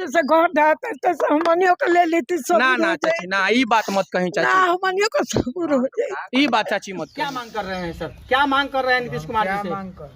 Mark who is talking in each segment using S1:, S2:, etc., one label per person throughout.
S1: जैसे घर ढाते तैसे हमनियों को ले लेती सब
S2: ना ना चाची ना, ई बात मत कहीं
S1: ना
S2: चाची,
S1: हमनियों को सबूर हो जाए।
S2: ई बात चाची मत
S3: क्या
S2: कहीं।
S3: मांग कर रहे हैं सर, क्या मांग कर रहे हैं नीतीश कुमार
S4: क्या
S3: जी से?
S4: मांग कर,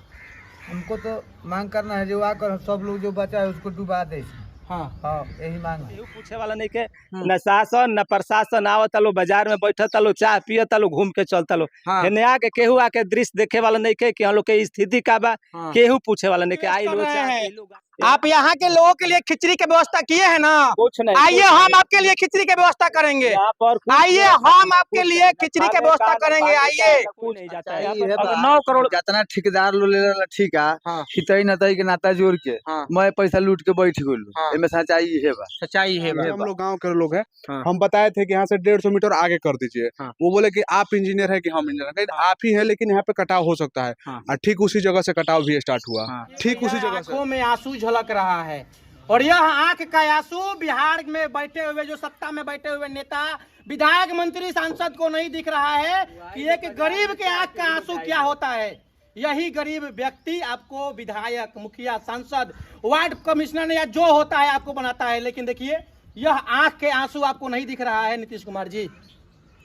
S4: हमको तो मांग करना है जो आकर सब लोग जो बचा है उसको डुबा दे।
S3: हाँ
S4: हाँ यही मांग है।
S5: केहू पूछे वाला नहीं के, न शासन न प्रशासन आवत लो, बाजार में बैठत लो, चाय पियत लो, घूम के चलता लो।
S2: हाँ।
S5: हेने आके केहू आके दृश्य देखे वाला नहीं के कि हम लोग के स्थिति का बा,
S2: हाँ।
S5: केहू पूछे वाला नहीं के। आई
S3: कर
S5: लो
S3: रहे
S5: चाय
S3: हैं।
S5: P low.
S3: आप यहाँ के लोगों के लिए खिचड़ी की व्यवस्था किए हैं ना?
S5: कुछ नहीं,
S3: आइए
S5: कुछ
S3: हम
S5: नहीं।
S3: आपके लिए खिचड़ी की व्यवस्था करेंगे।
S5: यहाँ पर कुछ
S3: आइए
S5: नहीं,
S3: हम आपके
S5: कुछ
S3: लिए
S5: नहीं,
S3: खिचड़ी की
S5: खाने
S3: व्यवस्था
S5: का,
S3: करेंगे।
S5: पानी का,
S3: आइए।
S5: कुछ नहीं जाता है
S4: अच्छा,
S5: यहाँ
S4: ये
S5: पर।
S4: है
S2: अगर
S4: बात,
S2: 9 करोड़
S4: जितना ठेकेदार लो ले ठीक है,
S2: हाँ।
S4: हितई नतई के नाता जोड़ के
S2: हाँ।
S4: मैं पैसा लूट के बैठ गलू।
S2: हाँ।
S4: एमे सच्चाई ये है बा।
S2: सच्चाई है
S6: हम लोग गांव के लोग हैं।
S2: हाँ।
S6: हम बताए थे कि यहाँ से 150 मीटर आगे कर दीजिए।
S2: हाँ।
S6: वो बोले कि आप इंजीनियर है कि हम इंजीनियर है, आप ही है, लेकिन यहाँ पे कटाव हो सकता है।
S2: हाँ।
S6: और ठीक उसी जगह से कटाव भी स्टार्ट हुआ।
S2: हाँ।
S6: ठीक उसी जगह से।
S3: आंखों में आंसू झलक रहा है और यह आंख का आंसू बिहार में बैठे हुए जो सत्ता में बैठे हुए नेता, विधायक, मंत्री, सांसद को नहीं दिख रहा है कि एक गरीब के आंख का आंसू क्या होता है। यही गरीब व्यक्ति आपको विधायक, मुखिया, सांसद, वार्ड कमिश्नर या जो होता है आपको बनाता है। लेकिन देखिए यह आंख के आंसू आपको नहीं दिख रहा है नीतीश कुमार जी,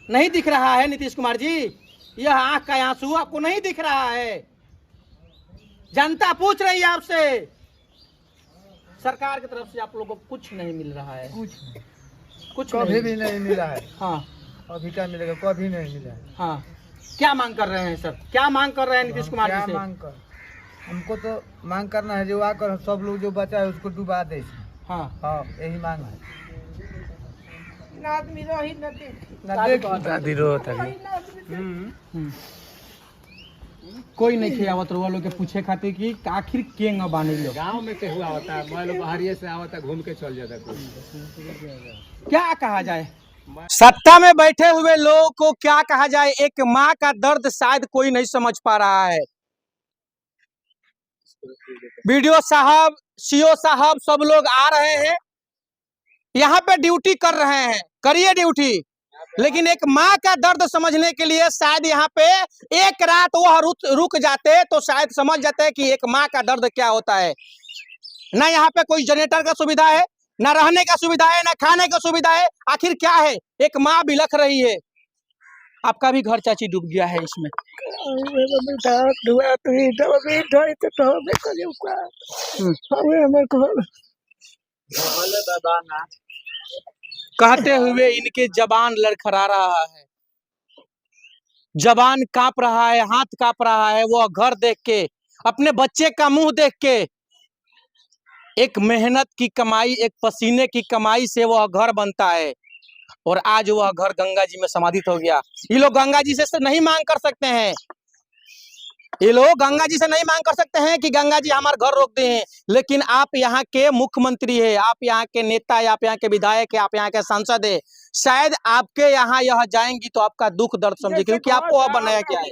S3: नहीं दिख रहा है नीतीश कुमार जी। यह आंख का आंसू आपको नहीं दिख रहा है। जनता पूछ रही है आपसे, सरकार की तरफ से आप लोगों को कुछ नहीं मिल रहा है, कुछ
S4: कभी
S3: नहीं।
S4: भी नहीं मिला है।
S3: हाँ
S4: अभी क्या मिलेगा, कभी नहीं मिला है।
S3: हाँ, क्या मांग कर रहे हैं सर, क्या मांग कर रहे हैं नीतीश कुमार
S4: क्या
S3: जी से?
S4: मांग कर, हमको तो मांग करना है जो आकर सब लोग जो बचा है उसको डुबा दे।
S3: हाँ
S4: हाँ यही मांग है।
S1: ना आदमी रही न देखी।
S4: ना देख
S3: कोई नहीं खियावत रहुआ लोग के पूछे खातिर कि आखिर के न बानी लो।
S5: गाँव में केहू आवता है, मैं लोग बाहरिए से आवता, घूम के चल जाता है।
S3: क्या कहा जाए, सत्ता में बैठे हुए लोगों को क्या कहा जाए। एक माँ का दर्द शायद कोई नहीं समझ पा रहा है। वीडियो साहब, सीओ साहब सब लोग आ रहे हैं, यहाँ पे ड्यूटी कर रहे हैं, करिए ड्यूटी। लेकिन एक माँ का दर्द समझने के लिए शायद यहाँ पे एक रात वह रुक जाते तो शायद समझ जाते कि एक माँ का दर्द क्या होता है। ना यहाँ पे कोई जनरेटर का सुविधा है, ना रहने का सुविधा है, ना खाने का सुविधा है। आखिर क्या है, एक माँ बिलख रही है। आपका भी घर चाची डूब गया है इसमें। कहते हुए इनके जबान लड़खड़ा रहा है, जबान कांप रहा है, हाथ कांप रहा है। वो घर देख के, अपने बच्चे का मुंह देख के, एक मेहनत की कमाई, एक पसीने की कमाई से वह घर बनता है और आज वह घर गंगा जी में समाधित हो गया। ये लोग गंगा जी से नहीं मांग कर सकते हैं, ये लोग गंगा जी से नहीं मांग कर सकते हैं कि गंगा जी हमारा घर रोक दें। लेकिन आप यहाँ के मुख्यमंत्री है, आप यहाँ के नेता है, आप यहाँ के विधायक है, आप यहाँ के सांसद है। शायद आपके यहाँ यह जाएंगी तो आपका दुख दर्द समझे, क्योंकि आपको वह बनाया गया है।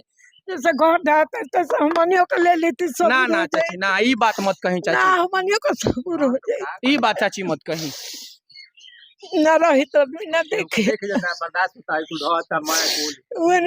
S1: जैसे घर ढाते तैसे हमनियों को ले लेती सब
S2: ना ना चाची ना, ई बात मत कहीं
S1: ना
S2: चाची,
S1: हमनियों को सबूर हो जाए।
S2: ई बात चाची मत कहीं।
S1: ना रही तो आदमी न देखे।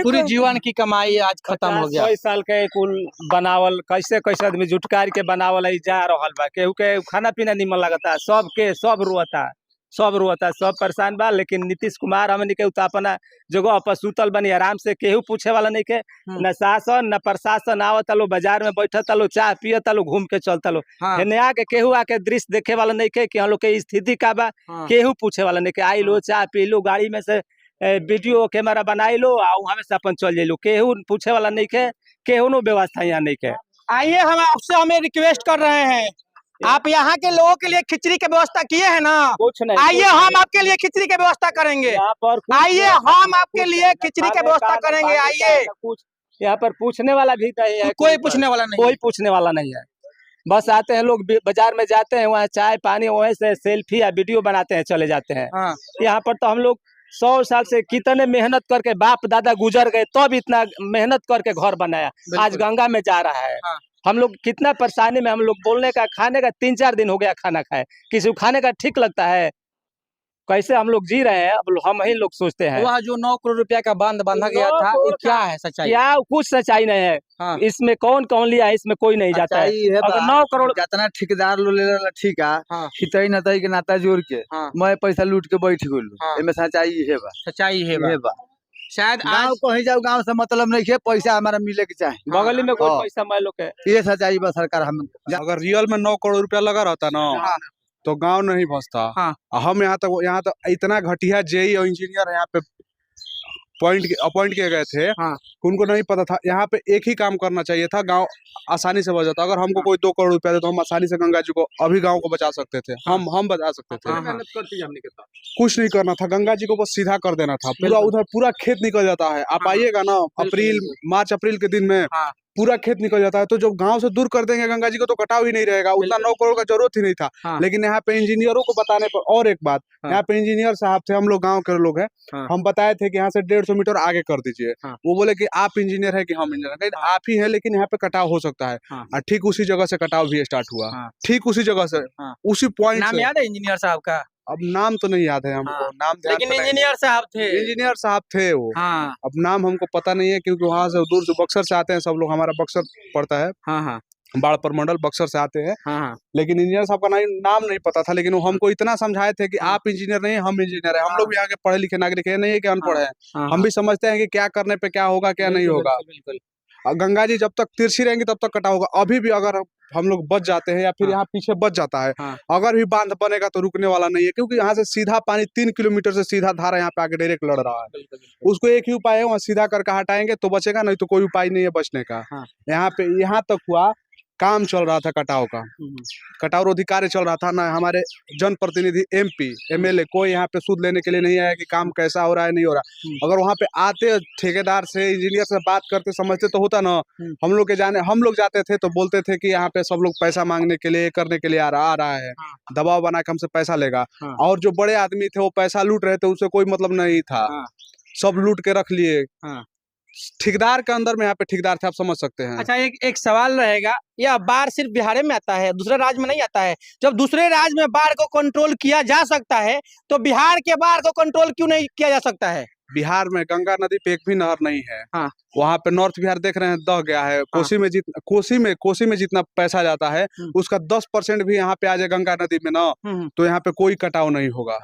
S2: पूरी जीवन की कमाई आज खत्म हो गया।
S5: 100 साल के कुल बनावल, कैसे कैसे आदमी जुटकार के बनावल है जा रहल बा। केहू के खाना पीना निमन लगता, सबके सब रुआता, सब परेशान बा। लेकिन नीतीश कुमार हमने के अपना जगह पर सुतल बनी आराम से, केहू पूछे वाला नहीं के। न शासन न प्रशासन आवत लो, बाजार में बैठत लो, चाय पियत लो, घूम के चलता लो।
S2: हाँ।
S5: हेने आके केहू आके दृश्य देखे वाला नहीं के कि हम लोग के स्थिति का बा,
S2: हाँ।
S5: केहू पूछे वाला नहीं के। आई लो चाय पी लो, गाड़ी में से वीडियो कैमरा बनाई लो, वहाँ में से अपन चल जाइलो, केहू पूछे वाला नहीं के, केहू नो व्यवस्था यहाँ नहीं के।
S3: आइए हम आपसे हमें रिक्वेस्ट कर रहे हैं, आप यहाँ के लोगों के लिए खिचड़ी की व्यवस्था किए हैं ना?
S5: कुछ नहीं,
S3: आइए हम आपके लिए खिचड़ी की व्यवस्था करेंगे।
S5: यहाँ पर
S3: आइए हम आपके लिए खिचड़ी की व्यवस्था करेंगे। आइए,
S5: यहाँ पर पूछने वाला भी नहीं है,
S3: कोई पूछने वाला नहीं,
S5: कोई पूछने वाला नहीं है। बस आते हैं लोग, बाजार में जाते हैं, वहाँ चाय पानी, वहीं से सेल्फी या वीडियो बनाते हैं, चले जाते हैं।
S2: हाँ।
S5: यहाँ पर तो हम लोग 100 साल से कितने मेहनत करके, बाप दादा गुजर गए तब इतना मेहनत करके घर बनाया, आज गंगा में जा रहा है।
S2: हाँ।
S5: हम लोग कितना परेशानी में, हम लोग बोलने का, खाने का 3-4 दिन हो गया खाना खाए, किसी को खाने का ठीक लगता है? कैसे हम लोग जी रहे हैं अब हम ही लोग सोचते हैं।
S3: वह जो 9 करोड़ रुपया का बांध बांधा गया
S5: 9
S3: था,
S5: करोड़
S3: ये क्या है सच्चाई?
S5: क्या कुछ सच्चाई नहीं है।
S3: हाँ।
S5: इसमें कौन कौन लिया है इसमें कोई नहीं जाता है। अगर 9 करोड़
S4: जितना ठेकेदार लो ले ला ठीक है,
S3: हाँ।
S4: हितई नतई के नाता जोड़ के
S3: हाँ।
S4: मैं पैसा लूट के बैठ गेलू,
S3: हाँ।
S4: एमे सच्चाई है बा।
S3: सच्चाई है
S4: ये बा
S3: शायद
S4: गाँव
S3: आज
S4: कहीं जाओ, गाँव से मतलब नहीं है, पैसा हमारा मिले के चाहे,
S5: बगल में कोई
S4: हाँ।
S5: पैसा मैं लोग के
S4: ये सच्चाई बा सरकार हम।
S6: अगर रियल में 9 करोड़ रुपया लगा रहता ना
S3: हाँ।
S6: तो गांव नहीं बसता।
S3: हाँ।
S6: हम यहाँ तक इतना घटिया जेई और इंजीनियर यहाँ पे अपॉइंट किए गए थे,
S3: हाँ।
S6: उनको नहीं पता था यहाँ पे एक ही काम करना चाहिए था, गांव आसानी से बच जाता। अगर हमको कोई 2 करोड़ रुपया दे तो हम आसानी से गंगा जी को अभी गांव को बचा सकते थे। हम बचा सकते थे।
S3: हाँ, हाँ।
S6: कुछ नहीं करना था, गंगा जी को बस सीधा कर देना था। पूरा उधर पूरा खेत निकल जाता है। आप
S3: हाँ।
S6: आइएगा ना अप्रैल मार्च अप्रैल के दिन में
S3: हाँ।
S6: पूरा खेत निकल जाता है। तो जब गांव से दूर कर देंगे गंगा जी को तो कटाव ही नहीं रहेगा, उतना 9 करोड़ का जरूरत ही नहीं था।
S3: हाँ।
S6: लेकिन यहाँ पे इंजीनियरों को बताने पर, और एक बात,
S3: हाँ।
S6: यहाँ पे इंजीनियर साहब थे, हम लोग गांव के लोग हैं,
S3: हाँ।
S6: हम बताए थे कि यहाँ से 150 मीटर आगे कर दीजिए।
S3: हाँ।
S6: वो बोले कि आप इंजीनियर है कि हम इंजीनियर है? आप ही है, लेकिन यहाँ पे कटाव हो सकता है।
S3: हाँ।
S6: और ठीक उसी जगह से कटाव भी स्टार्ट हुआ।
S3: हाँ।
S6: ठीक उसी जगह से,
S3: हाँ।
S6: उसी पॉइंट
S3: नाम
S6: से।
S3: याद है इंजीनियर साहब का?
S6: अब नाम तो नहीं याद है हमको,
S3: हाँ।
S6: नाम ध्यान
S3: लेकिन
S6: पे नहीं।
S3: इंजीनियर साहब थे।
S6: इंजीनियर साहब थे वो।
S3: हाँ।
S6: अब नाम हमको पता नहीं है क्योंकि वहाँ से दूर से बक्सर से आते हैं सब लोग, हमारा बक्सर पड़ता है,
S3: हाँ। हाँ।
S6: बाढ़ प्रमंडल बक्सर से आते हैं।
S3: हाँ। हाँ।
S6: लेकिन इंजीनियर साहब का नाम नहीं पता था। लेकिन वो हमको इतना समझाए थे कि आप इंजीनियर नहीं, हम इंजीनियर है। हम लोग भी यहाँ के पढ़े लिखे नागरिक है, नहीं है कि अनपढ़ है।
S3: हाँ।
S6: हम भी समझते हैं कि क्या करने पे क्या होगा क्या नहीं होगा।
S3: बिल्कुल।
S6: और गंगा जी जब तक तिरछी रहेंगी तब तक कटाव होगा। अभी भी अगर हम लोग बच जाते हैं या फिर
S3: हाँ।
S6: यहाँ पीछे बच जाता है,
S3: हाँ।
S6: अगर भी बांध बनेगा तो रुकने वाला नहीं है, क्योंकि यहाँ से सीधा पानी 3 किलोमीटर से सीधा धारा यहाँ पे आके डायरेक्ट लड़ रहा है। उसको एक ही उपाय है, वहाँ सीधा करके हटाएंगे तो बचेगा, नहीं तो कोई उपाय नहीं है बचने का।
S3: हाँ।
S6: यहाँ पे यहाँ तक हुआ, काम चल रहा था कटाव का, कटाव रोधी कार्य चल रहा था ना। हमारे जनप्रतिनिधि MP MLA कोई यहाँ पे सूद लेने के लिए नहीं आया कि काम कैसा हो रहा है नहीं हो रहा। अगर वहाँ पे आते ठेकेदार से इंजीनियर से बात करते समझते तो होता ना। हम लोग जाते थे तो बोलते थे कि यहाँ पे सब लोग पैसा मांगने के लिए करने के लिए आ रहा है, दबाव बना के हमसे पैसा लेगा।
S3: हाँ।
S6: और जो बड़े आदमी थे वो पैसा लूट रहे थे, उससे कोई मतलब नहीं था।
S3: हाँ।
S6: सब लूट के रख लिए।
S3: हाँ।
S6: ठेकेदार के अंदर में यहाँ पे ठेकेदार थे, आप समझ सकते हैं।
S3: अच्छा, एक सवाल रहेगा, यह बाढ़ सिर्फ बिहार में आता है, दूसरे राज्य में नहीं आता है? जब दूसरे राज्य में बाढ़ को कंट्रोल किया जा सकता है तो बिहार के बाढ़ को कंट्रोल क्यों नहीं किया जा सकता है?
S6: बिहार में गंगा नदी पे एक भी नहर नहीं है।
S3: हाँ।
S6: वहाँ पे नॉर्थ बिहार देख रहे हैं दह गया है। कोसी में जितना पैसा जाता है उसका 10% भी यहाँ पे आ जाए गंगा नदी में ना, तो यहाँ पे कोई कटाव नहीं होगा।